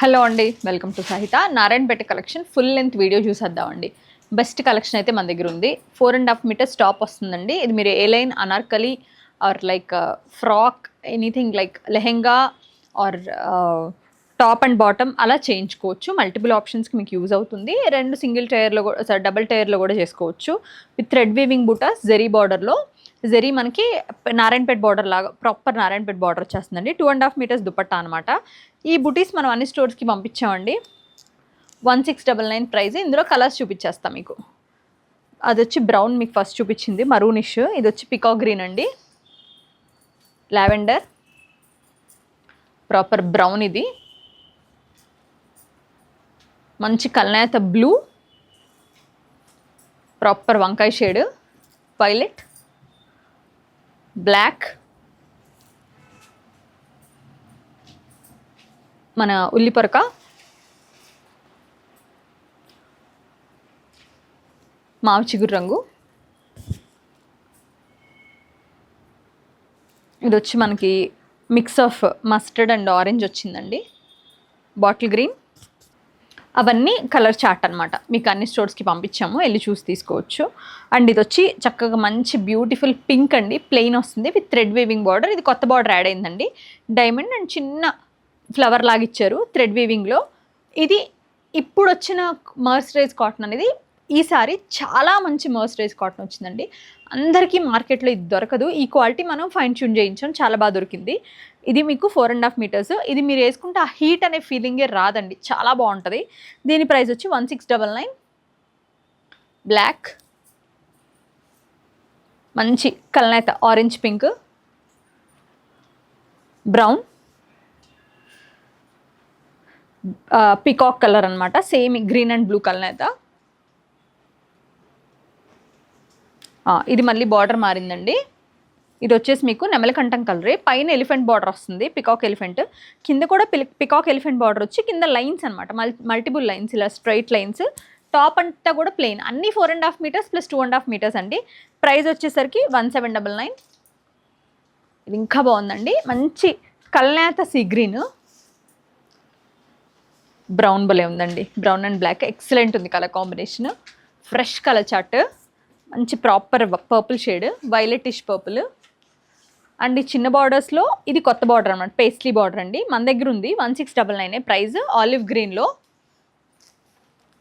Hello అండి, welcome to Sahitha. Narayanpet collection full length video చూసేద్దామండి. Best collection అయితే మన దగ్గర ఉంది. 4.5 మీటర్స్ టాప్ వస్తుందండి. ఇది మీరు A line anarkali or like frock, anything like lehenga or top and bottom అలా చేయించుకోవచ్చు. మల్టిపుల్ ఆప్షన్స్కి మీకు యూజ్ అవుతుంది. రెండు సింగిల్ టైర్లో కూడా డబుల్ టైర్లో కూడా చేసుకోవచ్చు. విత్ థ్రెడ్ వీవింగ్ బూటాస్ జెరీ బార్డర్లో. జెరీ మనకి నారాయణపేట బార్డర్ లాగా ప్రాపర్ నారాయణపేట బార్డర్ వచ్చేస్తుందండి. 2.5 మీటర్స్ దుపట్టా అనమాట. ఈ బుటీస్ మనం అన్ని స్టోర్స్కి పంపించామండి. 1699 ప్రైస్. ఇందులో కలర్స్ చూపించేస్తాం మీకు. అది వచ్చి బ్రౌన్ మీకు ఫస్ట్ చూపించింది, మరూనిష్. ఇది వచ్చి పికాక్ గ్రీన్ అండి, లావెండర్, ప్రాపర్ బ్రౌన్. ఇది మంచి కల్నేత బ్లూ, ప్రాపర్ వంకాయ షేడ్, వైలెట్, బ్లాక్, మన ఉల్లిపొరక, మావి చిగురు రంగు. ఇది వచ్చి మనకి mix of mustard and orange వచ్చిందండి, బాటిల్ గ్రీన్. అవన్నీ కలర్ చార్ట్ అనమాట. మీకు అన్ని స్టోర్స్కి పంపించాము, వెళ్ళి చూసి తీసుకోవచ్చు. అండ్ ఇది వచ్చి చక్కగా మంచి బ్యూటిఫుల్ పింక్ అండి, ప్లెయిన్ వస్తుంది విత్ థ్రెడ్ వీవింగ్ బార్డర్. ఇది కొత్త బార్డర్ యాడ్ అయిందండి, డైమండ్ అండ్ చిన్న ఫ్లవర్ లాగా ఇచ్చారు థ్రెడ్ వీవింగ్లో. ఇది ఇప్పుడు వచ్చిన మర్సరైజ్ కాటన్ అనేది ఈసారి చాలా మంచి మర్సరైజ్ కాటన్ వచ్చిందండి. అందరికీ మార్కెట్లో ఇది దొరకదు. ఈ క్వాలిటీ మనం ఫైన్ ట్యూన్ చేయించాం, చాలా బాగా దొరికింది. ఇది మీకు 4.5 మీటర్స్. ఇది మీరు వేసుకుంటే ఆ హీట్ అనే ఫీలింగే రాదండి, చాలా బాగుంటుంది. దీని ప్రైస్ వచ్చి 1699. బ్లాక్, మంచి కల్నేత orange pink, brown, peacock colour అనమాట, సేమ్ గ్రీన్ అండ్ బ్లూ కల్నేత. ఇది మళ్ళీ బార్డర్ మారిందండి. ఇది వచ్చేసి మీకు నెమలకంఠం కలరే, పైన ఎలిఫెంట్ బార్డర్ వస్తుంది, పికాక్ ఎలిఫెంట్. కింద కూడా పికాక్ ఎలిఫెంట్ బార్డర్ వచ్చి కింద లైన్స్ అనమాట, మల్టిపుల్ లైన్స్, ఇలా స్ట్రైట్ లైన్స్. టాప్ అంతా కూడా ప్లెయిన్. అన్ని 4.5 మీటర్స్ ప్లస్ 2.5 మీటర్స్ అండి. ప్రైస్ వచ్చేసరికి 1799. ఇది ఇంకా బాగుందండి, మంచి కల్నేత సీ గ్రీన్, బ్రౌన్ భలే ఉందండి. బ్రౌన్ అండ్ బ్లాక్ ఎక్సలెంట్ ఉంది colour combination. Fresh colour chart, మంచి proper purple shade, violetish purple. And ఈ చిన్న బార్డర్స్లో ఇది కొత్త బార్డర్ అనమాట, పేస్ట్లీ బార్డర్ అండి. మన దగ్గర ఉంది 1699 ప్రైస్, ఆలివ్ గ్రీన్లో.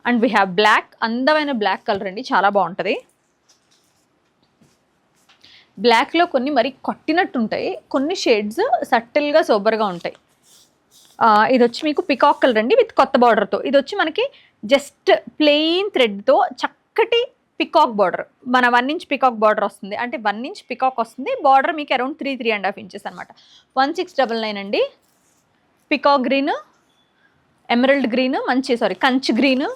అండ్ వీ హ్యావ్ బ్లాక్, అందమైన బ్లాక్ కలర్ అండి, చాలా బాగుంటుంది. బ్లాక్లో కొన్ని మరి కొట్టినట్టు ఉంటాయి, కొన్ని షేడ్స్ సటిల్గా సోబర్గా ఉంటాయి. ఇది వచ్చి మీకు పికాక్ కలర్ అండి విత్ కొత్త బార్డర్తో. ఇది వచ్చి మనకి జస్ట్ ప్లెయిన్ థ్రెడ్తో చక్కటి పికాక్ బార్డర్, మన 1 ఇంచ్ పికాక్ బార్డర్ వస్తుంది. అంటే 1 ఇంచ్ పికాక్ వస్తుంది, బార్డర్ మీకు అరౌండ్ 3.5 ఇంచెస్ అనమాట. 1699 అండి. Peacock green, emerald green, Kanchi green.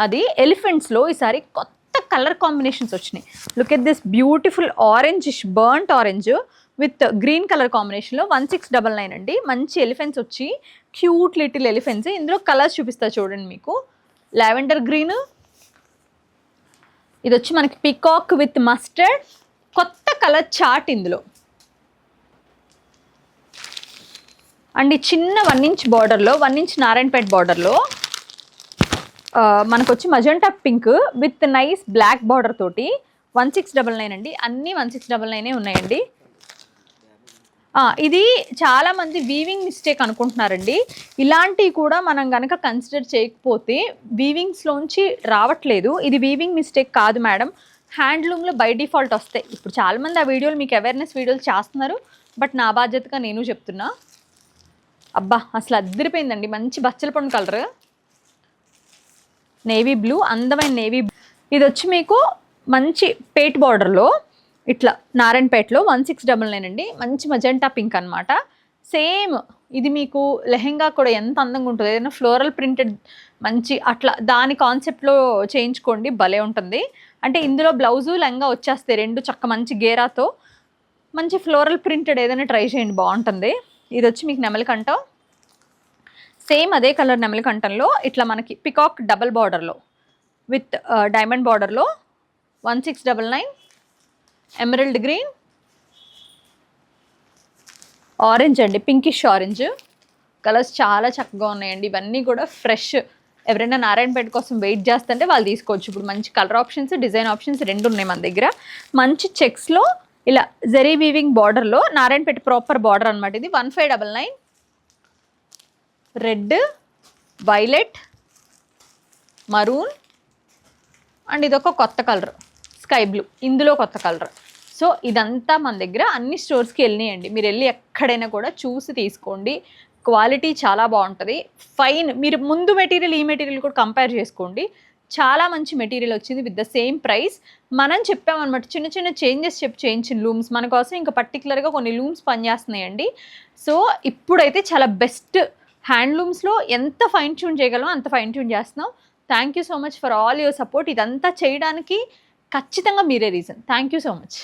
అది ఎలిఫెంట్స్లో ఈసారి కొత్త కలర్ కాంబినేషన్స్ వచ్చినాయి. Look at this beautiful orangish burnt orange with green colour కాంబినేషన్లో 1699 అండి. మంచి ఎలిఫెంట్స్ వచ్చి క్యూట్ లిటిల్ ఎలిఫెంట్స్. ఇందులో కలర్స్ చూపిస్తా చూడండి. మీకు లావెండర్ గ్రీన్, ఇది వచ్చి మనకి పికాక్ విత్ మస్టర్డ్, కొత్త కలర్ చార్ట్ ఇందులో. అండ్ ఈ చిన్న 1 ఇంచ్ బార్డర్లో, 1 ఇంచ్ నారాయణపేట బార్డర్లో మనకు వచ్చి magenta pink with nice black border తోటి 1699 అండి. అన్నీ 1699 ఉన్నాయండి. ఇది చాలామంది వీవింగ్ మిస్టేక్ అనుకుంటున్నారండి. ఇలాంటివి కూడా మనం కనుక కన్సిడర్ చేయకపోతే వీవింగ్స్లోంచి రావట్లేదు. ఇది వీవింగ్ మిస్టేక్ కాదు మేడం, హ్యాండ్లూమ్లో బై డిఫాల్ట్ వస్తాయి. ఇప్పుడు చాలామంది ఆ వీడియోలు మీకు అవేర్నెస్ వీడియోలు చేస్తున్నారు, బట్ నా బాధ్యతగా నేను చెప్తున్నా. అబ్బా అసలు అద్దరిపోయిందండి, మంచి బచ్చల పండు కలర్, నేవీ బ్లూ, అందమైన నేవీ. ఇది వచ్చి మీకు మంచి పేట్ బార్డర్లో ఇట్లా నారాయణపేటలో 1699 అండి. మంచి మజెంటా పింక్ అనమాట. సేమ్ ఇది మీకు లెహెంగా కూడా ఎంత అందంగా ఉంటుంది, ఏదైనా ఫ్లోరల్ ప్రింటెడ్ మంచి అట్లా దాని కాన్సెప్ట్లో చేయించుకోండి, భలే ఉంటుంది. అంటే ఇందులో బ్లౌజు లెహంగా వచ్చేస్తాయి రెండు, చక్క మంచి గేరాతో. మంచి ఫ్లోరల్ ప్రింటెడ్ ఏదైనా ట్రై చేయండి, బాగుంటుంది. ఇది వచ్చి మీకు నెమలికంఠం, సేమ్ అదే కలర్ నెమలికంఠంలో ఇట్లా మనకి పికాక్ డబల్ బార్డర్లో విత్ డైమండ్ బార్డర్లో 1699. ఎమరల్డ్ గ్రీన్, ఆరెంజ్ అండి, పింకిష్ ఆరెంజ్, కలర్స్ చాలా చక్కగా ఉన్నాయండి. ఇవన్నీ కూడా ఫ్రెష్. ఎవరైనా నారాయణపేట కోసం వెయిట్ చేస్తుంటే వాళ్ళు తీసుకోవచ్చు. ఇప్పుడు మంచి కలర్ ఆప్షన్స్, డిజైన్ ఆప్షన్స్ 2 ఉన్నాయి మన దగ్గర. మంచి చెక్స్లో ఇలా జరీ వీవింగ్ బార్డర్లో నారాయణపేట ప్రాపర్ బార్డర్ అనమాట. ఇది 1599. రెడ్, వైలెట్, మరూన్ అండ్ ఇదొక కొత్త కలర్ స్కై బ్లూ, ఇందులో కొత్త కలర్. సో ఇదంతా మన దగ్గర అన్ని స్టోర్స్కి వెళ్ళినాయండి. మీరు వెళ్ళి ఎక్కడైనా కూడా చూసి తీసుకోండి. క్వాలిటీ చాలా బాగుంటుంది. ఫైన్. మీరు ముందు మెటీరియల్ ఈ మెటీరియల్ కూడా కంపేర్ చేసుకోండి. చాలా మంచి మెటీరియల్ వచ్చింది విత్ ద సేమ్ ప్రైస్. మనం చెప్పామన్నమాట, చిన్న చిన్న చేంజెస్ చేయించిన లూమ్స్ మన కోసం ఇంకా పర్టికులర్గా కొన్ని లూమ్స్ పనిచేస్తున్నాయండి. సో ఇప్పుడైతే చాలా బెస్ట్ హ్యాండ్లూమ్స్లో ఎంత ఫైన్ ట్యూన్ చేయగలమో అంత ఫైన్ ట్యూన్ చేస్తున్నాం. Thank you so much for all your support. ఇదంతా చేయడానికి ఖచ్చితంగా మీరే reason. Thank you so much.